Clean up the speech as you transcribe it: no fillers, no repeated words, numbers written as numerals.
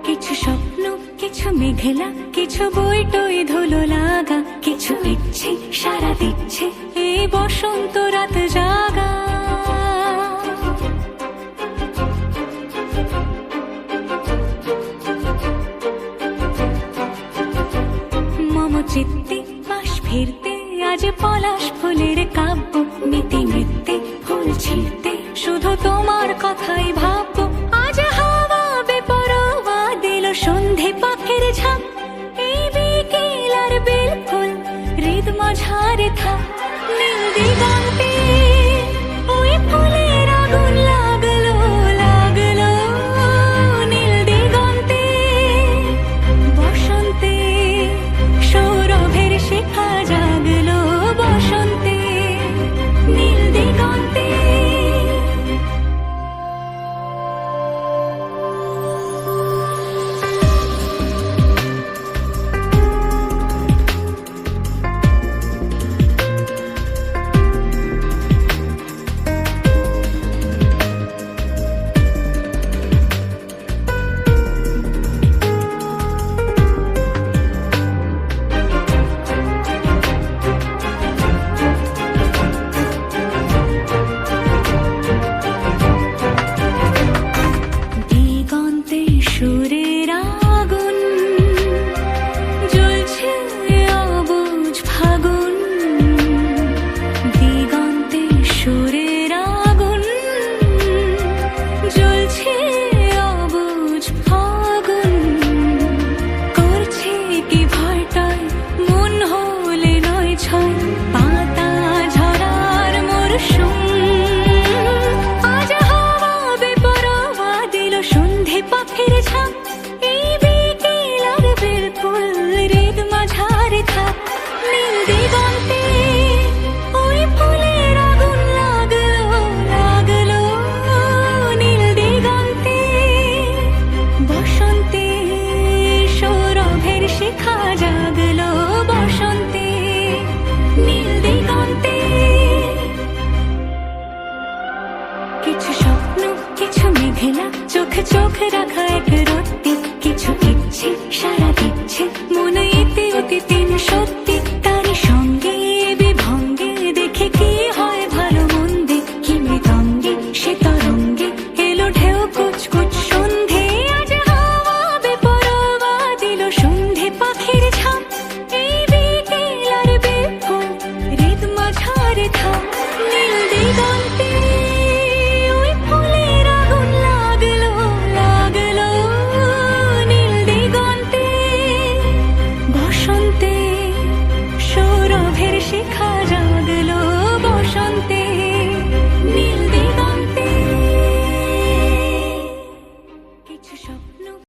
কিছু স্বপ্ন, কিছু মেঘলা, কিছু বই টই ধুলো লাগা, কিছু ইচ্ছে সারা দিচ্ছে এই বসন্ত রাত জাগা। মম চিত্তে পাশ ফিরতে আজ পলাশ ফুলের কাব্য, নিতে নৃত্যে ফুল ছিঁড়তে শুধু তোমার কথাই ভাববো। আজ হাওয়া বেপরোয়া দিল সন্ধে পাখির ঝাঁক, এই বিকেল আর বেলফুল হৃদ মাঝারে থাক। নীল দিগন্তে ওই ফুলের আগুন লাগলো লাগলো, নীল দিগন্তে বসন্তে সৌরভের শিখা জাগলো, বসন্তে নীল দিগন্তে। সুরের আগুন জ্বলছে অবুঝ ফাগুন, দিগন্তে সুরের আগুন জ্বলছে অবুঝ ফাগুন। করছে কি ভয়টায় মন হলে নয় ছয়, পাতা ঝরার মরশুম। আজ হাওয়া বেপরোয়া দিল সন্ধে পাখির ঝাঁক, এই বিকেল আর বেলফুল হৃদ মাঝারে থাক। নীল দিগন্তে ওই ফুলের আগুন লাগলো লাগলো, নীল দিগন্তে বসন্তে সৌরভের শিখা জাগলো, বসন্তে নীল দিগন্তে। কিছু স্বপ্ন, কিছু মেঘলা, চোখ চোখ রাখা